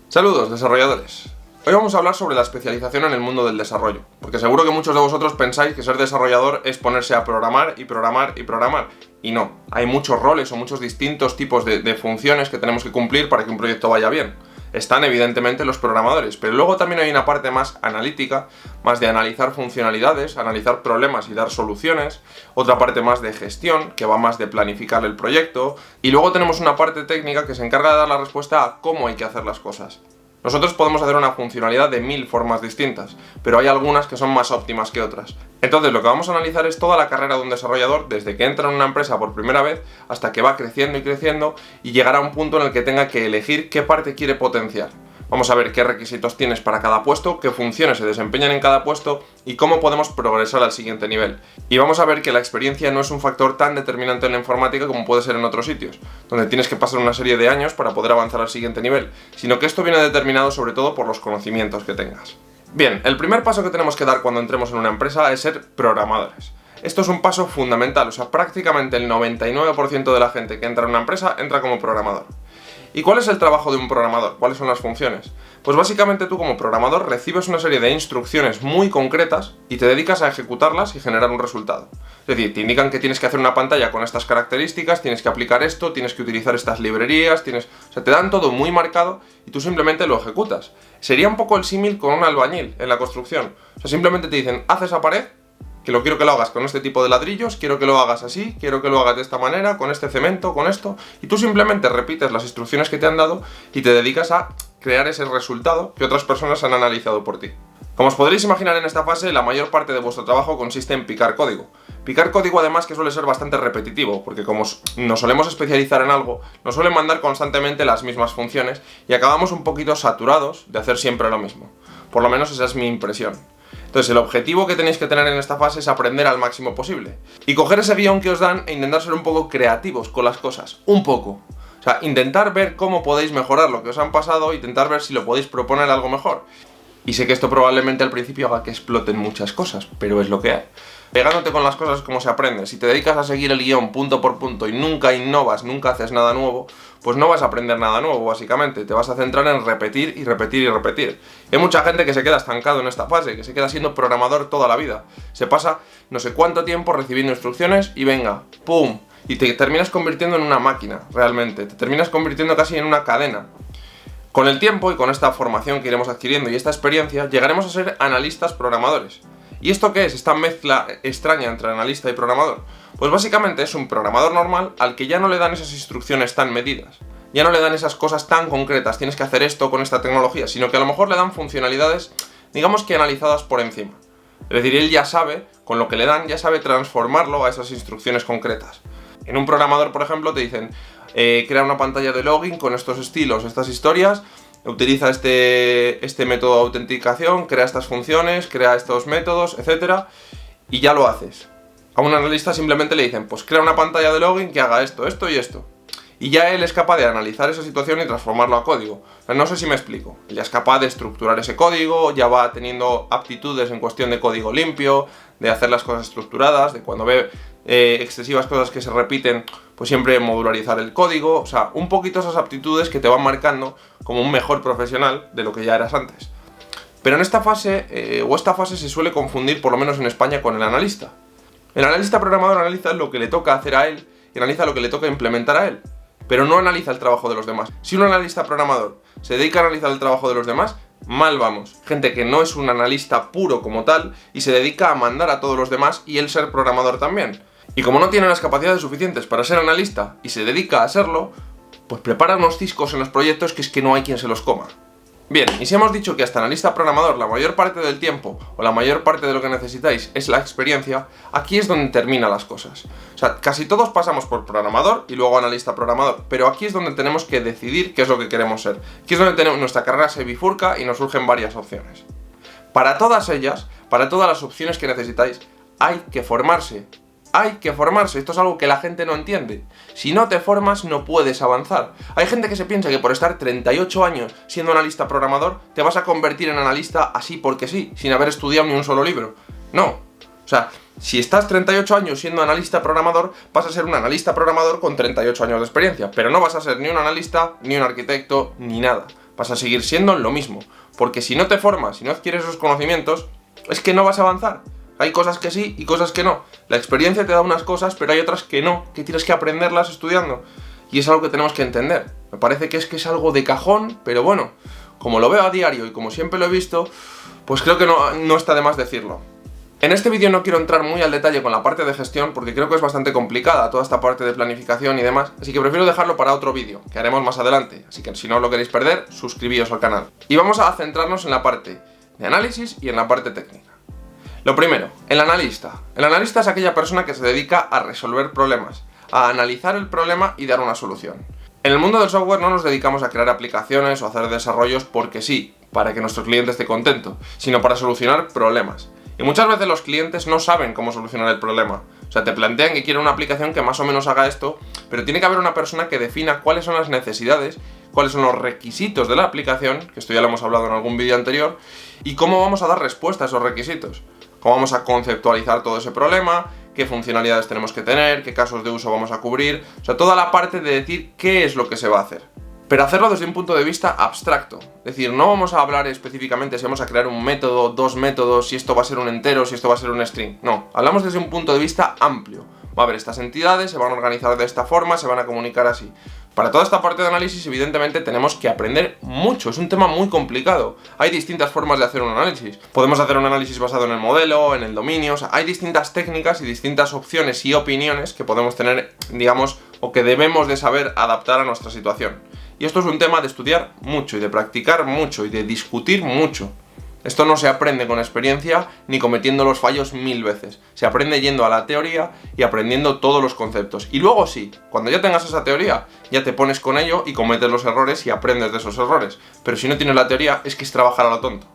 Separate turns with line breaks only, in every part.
Saludos, desarrolladores. Hoy vamos a hablar sobre la especialización en el mundo del desarrollo, porque seguro que muchos de vosotros pensáis que ser desarrollador es ponerse a programar y programar y programar. Y no, hay muchos roles o muchos distintos tipos de funciones que tenemos que cumplir para que un proyecto vaya bien. Están evidentemente los programadores, pero luego también hay una parte más analítica, más de analizar funcionalidades, analizar problemas y dar soluciones, otra parte más de gestión, que va más de planificar el proyecto, y luego tenemos una parte técnica que se encarga de dar la respuesta a cómo hay que hacer las cosas. Nosotros podemos hacer una funcionalidad de 1000 formas distintas, pero hay algunas que son más óptimas que otras. Entonces lo que vamos a analizar es toda la carrera de un desarrollador, desde que entra en una empresa por primera vez hasta que va creciendo y creciendo y llegará a un punto en el que tenga que elegir qué parte quiere potenciar. Vamos a ver qué requisitos tienes para cada puesto, qué funciones se desempeñan en cada puesto y cómo podemos progresar al siguiente nivel. Y vamos a ver que la experiencia no es un factor tan determinante en la informática como puede ser en otros sitios, donde tienes que pasar una serie de años para poder avanzar al siguiente nivel, sino que esto viene determinado sobre todo por los conocimientos que tengas. Bien, el primer paso que tenemos que dar cuando entremos en una empresa es ser programadores. Esto es un paso fundamental, o sea, prácticamente el 99% de la gente que entra en una empresa entra como programador. ¿Y cuál es el trabajo de un programador? ¿Cuáles son las funciones? Pues básicamente tú como programador recibes una serie de instrucciones muy concretas y te dedicas a ejecutarlas y generar un resultado. Es decir, te indican que tienes que hacer una pantalla con estas características, tienes que aplicar esto, tienes que utilizar estas librerías, o sea, te dan todo muy marcado y tú simplemente lo ejecutas. Sería un poco el símil con un albañil en la construcción. O sea, simplemente te dicen, haz esa pared, que lo quiero que lo hagas con este tipo de ladrillos, quiero que lo hagas así, quiero que lo hagas de esta manera, con este cemento, con esto, y tú simplemente repites las instrucciones que te han dado y te dedicas a crear ese resultado que otras personas han analizado por ti. Como os podréis imaginar, en esta fase la mayor parte de vuestro trabajo consiste en picar código. Picar código además que suele ser bastante repetitivo, porque como nos solemos especializar en algo, nos suelen mandar constantemente las mismas funciones y acabamos un poquito saturados de hacer siempre lo mismo. Por lo menos esa es mi impresión. Entonces el objetivo que tenéis que tener en esta fase es aprender al máximo posible. Y coger ese guión que os dan e intentar ser un poco creativos con las cosas. Un poco. O sea, intentar ver cómo podéis mejorar lo que os han pasado, intentar ver si lo podéis proponer algo mejor. Y sé que esto probablemente al principio haga que exploten muchas cosas, pero es lo que hay. Pegándote con las cosas como se aprende. Si te dedicas a seguir el guión punto por punto y nunca innovas, nunca haces nada nuevo, pues no vas a aprender nada nuevo, básicamente. Te vas a centrar en repetir y repetir y repetir. Hay mucha gente que se queda estancado en esta fase, que se queda siendo programador toda la vida. Se pasa no sé cuánto tiempo recibiendo instrucciones y venga, ¡pum! Y te terminas convirtiendo en una máquina, realmente. Te terminas convirtiendo casi en una cadena. Con el tiempo y con esta formación que iremos adquiriendo y esta experiencia, llegaremos a ser analistas programadores. ¿Y esto qué es? Esta mezcla extraña entre analista y programador. Pues básicamente es un programador normal al que ya no le dan esas instrucciones tan medidas. Ya no le dan esas cosas tan concretas, tienes que hacer esto con esta tecnología, sino que a lo mejor le dan funcionalidades, digamos que analizadas por encima. Es decir, él ya sabe, con lo que le dan, ya sabe transformarlo a esas instrucciones concretas. En un programador, por ejemplo, te dicen, crea una pantalla de login con estos estilos, estas historias, utiliza este método de autenticación, crea estas funciones, crea estos métodos, etc. Y ya lo haces. A un analista simplemente le dicen, pues crea una pantalla de login que haga esto, esto y esto. Y ya él es capaz de analizar esa situación y transformarlo a código. O sea, no sé si me explico. Ya es capaz de estructurar ese código, ya va teniendo aptitudes en cuestión de código limpio, de hacer las cosas estructuradas, de cuando ve excesivas cosas que se repiten, pues siempre modularizar el código. O sea, un poquito esas aptitudes que te van marcando como un mejor profesional de lo que ya eras antes. Pero en esta fase, esta fase se suele confundir, por lo menos en España, con el analista. El analista programador analiza lo que le toca hacer a él y analiza lo que le toca implementar a él, pero no analiza el trabajo de los demás. Si un analista programador se dedica a analizar el trabajo de los demás, mal vamos. Gente que no es un analista puro como tal y se dedica a mandar a todos los demás y él ser programador también. Y como no tiene las capacidades suficientes para ser analista y se dedica a serlo, pues prepara unos ciscos en los proyectos que es que no hay quien se los coma. Bien, y si hemos dicho que hasta analista programador la mayor parte del tiempo o la mayor parte de lo que necesitáis es la experiencia, aquí es donde terminan las cosas. O sea, casi todos pasamos por programador y luego analista programador, pero aquí es donde tenemos que decidir qué es lo que queremos ser. Aquí es donde nuestra carrera se bifurca y nos surgen varias opciones. Para todas ellas, para todas las opciones que necesitáis, hay que formarse. Hay que formarse, esto es algo que la gente no entiende. Si no te formas, no puedes avanzar. Hay gente que se piensa que por estar 38 años siendo analista programador, te vas a convertir en analista así porque sí, sin haber estudiado ni un solo libro. No. O sea, si estás 38 años siendo analista programador, vas a ser un analista programador con 38 años de experiencia, pero no vas a ser ni un analista, ni un arquitecto, ni nada. vas a seguir siendo lo mismo, porque si no te formas, si no adquieres esos conocimientos, es que no vas a avanzar. Hay cosas que sí y cosas que no. La experiencia te da unas cosas, pero hay otras que no, que tienes que aprenderlas estudiando. Y es algo que tenemos que entender. Me parece que es algo de cajón, pero bueno, como lo veo a diario y como siempre lo he visto, pues creo que no está de más decirlo. En este vídeo no quiero entrar muy al detalle con la parte de gestión porque creo que es bastante complicada toda esta parte de planificación y demás, así que prefiero dejarlo para otro vídeo, que haremos más adelante, así que si no os lo queréis perder, suscribíos al canal. Y vamos a centrarnos en la parte de análisis y en la parte técnica. Lo primero, el analista. El analista es aquella persona que se dedica a resolver problemas, a analizar el problema y dar una solución. En el mundo del software no nos dedicamos a crear aplicaciones o a hacer desarrollos porque sí, para que nuestro cliente esté contento, sino para solucionar problemas. Y muchas veces los clientes no saben cómo solucionar el problema. O sea, te plantean que quieren una aplicación que más o menos haga esto, pero tiene que haber una persona que defina cuáles son las necesidades, cuáles son los requisitos de la aplicación, que esto ya lo hemos hablado en algún vídeo anterior, y cómo vamos a dar respuesta a esos requisitos. Cómo vamos a conceptualizar todo ese problema, qué funcionalidades tenemos que tener, qué casos de uso vamos a cubrir, o sea, toda la parte de decir qué es lo que se va a hacer. Pero hacerlo desde un punto de vista abstracto. Es decir, no vamos a hablar específicamente si vamos a crear un método, dos métodos, si esto va a ser un entero, si esto va a ser un string. No, hablamos desde un punto de vista amplio. Va a haber estas entidades, se van a organizar de esta forma, se van a comunicar así. Para toda esta parte de análisis, evidentemente, tenemos que aprender mucho. Es un tema muy complicado. Hay distintas formas de hacer un análisis. Podemos hacer un análisis basado en el modelo, en el dominio. O sea, hay distintas técnicas y distintas opciones y opiniones que podemos tener, digamos, o que debemos de saber adaptar a nuestra situación. Y esto es un tema de estudiar mucho y de practicar mucho y de discutir mucho. Esto no se aprende con experiencia ni cometiendo los fallos 1000 veces. Se aprende yendo a la teoría y aprendiendo todos los conceptos. Y luego sí, cuando ya tengas esa teoría, ya te pones con ello y cometes los errores y aprendes de esos errores. Pero si no tienes la teoría, es que es trabajar a lo tonto.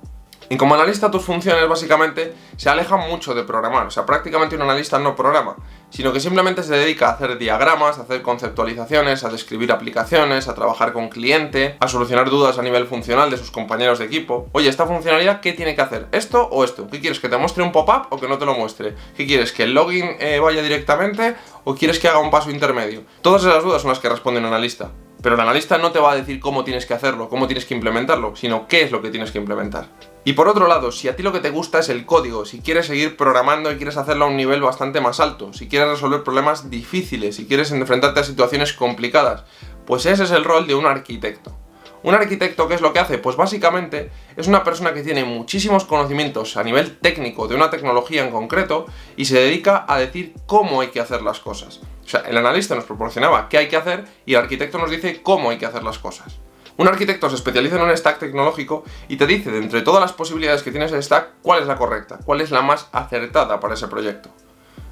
Y como analista, tus funciones básicamente se alejan mucho de programar. O sea, prácticamente un analista no programa, sino que simplemente se dedica a hacer diagramas, a hacer conceptualizaciones, a describir aplicaciones, a trabajar con cliente, a solucionar dudas a nivel funcional de sus compañeros de equipo. Oye, esta funcionalidad, ¿qué tiene que hacer? ¿Esto o esto? ¿Qué quieres, que te muestre un pop-up o que no te lo muestre? ¿Qué quieres, que el login vaya directamente o quieres que haga un paso intermedio? Todas esas dudas son las que responde un analista. Pero el analista no te va a decir cómo tienes que hacerlo, cómo tienes que implementarlo, sino qué es lo que tienes que implementar. Y por otro lado, si a ti lo que te gusta es el código, si quieres seguir programando y quieres hacerlo a un nivel bastante más alto, si quieres resolver problemas difíciles, si quieres enfrentarte a situaciones complicadas, pues ese es el rol de un arquitecto. ¿Un arquitecto qué es lo que hace? Pues básicamente es una persona que tiene muchísimos conocimientos a nivel técnico de una tecnología en concreto y se dedica a decir cómo hay que hacer las cosas. O sea, el analista nos proporcionaba qué hay que hacer y el arquitecto nos dice cómo hay que hacer las cosas. Un arquitecto se especializa en un stack tecnológico y te dice, de entre todas las posibilidades que tiene ese stack, cuál es la correcta, cuál es la más acertada para ese proyecto.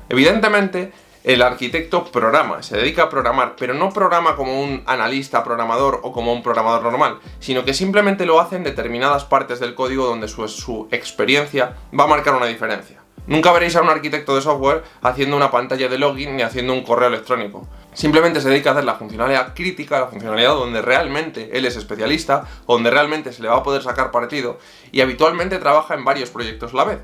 Evidentemente, el arquitecto programa, se dedica a programar, pero no programa como un analista programador o como un programador normal, sino que simplemente lo hace en determinadas partes del código donde su experiencia va a marcar una diferencia. Nunca veréis a un arquitecto de software haciendo una pantalla de login ni haciendo un correo electrónico. Simplemente se dedica a hacer la funcionalidad crítica, la funcionalidad donde realmente él es especialista, donde realmente se le va a poder sacar partido y habitualmente trabaja en varios proyectos a la vez.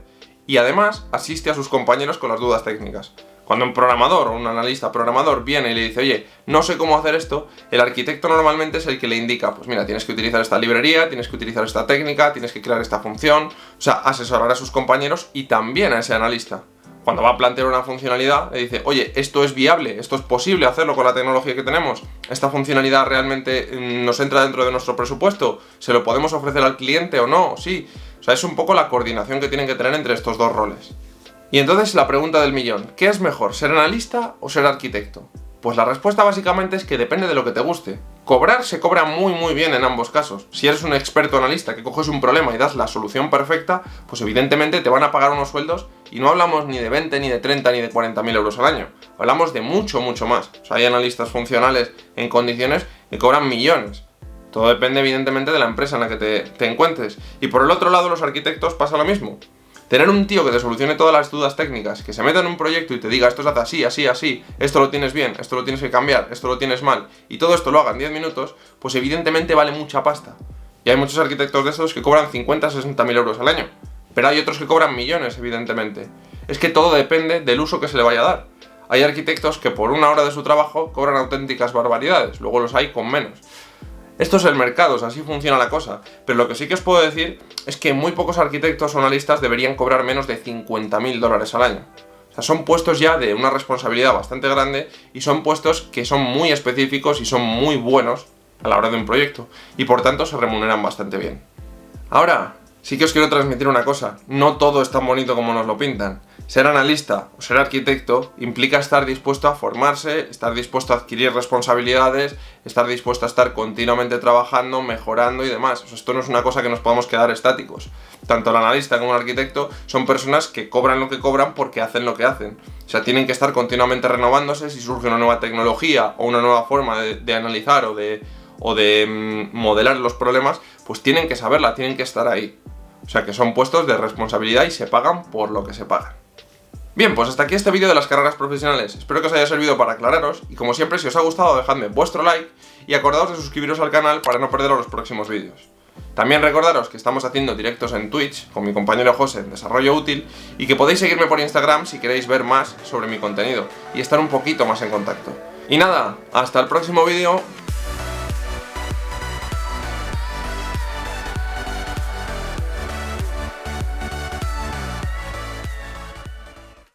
Y además asiste a sus compañeros con las dudas técnicas. Cuando un programador o un analista programador viene y le dice, oye, no sé cómo hacer esto, el arquitecto normalmente es el que le indica, pues mira, tienes que utilizar esta librería, tienes que utilizar esta técnica, tienes que crear esta función, o sea, asesorar a sus compañeros y también a ese analista. Cuando va a plantear una funcionalidad, le dice, oye, esto es viable, esto es posible hacerlo con la tecnología que tenemos, esta funcionalidad realmente nos entra dentro de nuestro presupuesto, ¿se lo podemos ofrecer al cliente o no? Sí, o sea, es un poco la coordinación que tienen que tener entre estos dos roles. Y entonces la pregunta del millón, ¿qué es mejor, ser analista o ser arquitecto? Pues la respuesta básicamente es que depende de lo que te guste. Cobrar se cobra muy bien en ambos casos. Si eres un experto analista que coges un problema y das la solución perfecta, pues evidentemente te van a pagar unos sueldos y no hablamos ni de 20, ni de 30, ni de 40.000 euros al año. Hablamos de mucho más. O sea, hay analistas funcionales en condiciones que cobran millones. Todo depende evidentemente de la empresa en la que te encuentres. Y por el otro lado, los arquitectos pasa lo mismo. Tener un tío que te solucione todas las dudas técnicas, que se meta en un proyecto y te diga esto se hace así, esto lo tienes bien, esto lo tienes que cambiar, esto lo tienes mal, y todo esto lo haga en 10 minutos, pues evidentemente vale mucha pasta. Y hay muchos arquitectos de esos que cobran 50, 60.000 euros al año. Pero hay otros que cobran millones, evidentemente. Es que todo depende del uso que se le vaya a dar. Hay arquitectos que por una hora de su trabajo cobran auténticas barbaridades, luego los hay con menos. Esto es el mercado, o sea, así funciona la cosa. Pero lo que sí que os puedo decir es que muy pocos arquitectos o analistas deberían cobrar menos de 50.000 dólares al año. O sea, son puestos ya de una responsabilidad bastante grande y son puestos que son muy específicos y son muy buenos a la hora de un proyecto. Y por tanto se remuneran bastante bien. Ahora, sí que os quiero transmitir una cosa. No todo es tan bonito como nos lo pintan. Ser analista o ser arquitecto implica estar dispuesto a formarse, estar dispuesto a adquirir responsabilidades, estar dispuesto a estar continuamente trabajando, mejorando y demás. O sea, esto no es una cosa que nos podamos quedar estáticos. Tanto el analista como el arquitecto son personas que cobran lo que cobran porque hacen lo que hacen. O sea, tienen que estar continuamente renovándose. Si surge una nueva tecnología o una nueva forma de analizar o de modelar los problemas, pues tienen que saberla, tienen que estar ahí. O sea, que son puestos de responsabilidad y se pagan por lo que se pagan. Bien, pues hasta aquí este vídeo de las carreras profesionales. Espero que os haya servido para aclararos y como siempre, si os ha gustado, dejadme vuestro like y acordaos de suscribiros al canal para no perderos los próximos vídeos. También recordaros que estamos haciendo directos en Twitch con mi compañero José en Desarrollo Útil y que podéis seguirme por Instagram si queréis ver más sobre mi contenido y estar un poquito más en contacto. Y nada, hasta el próximo vídeo.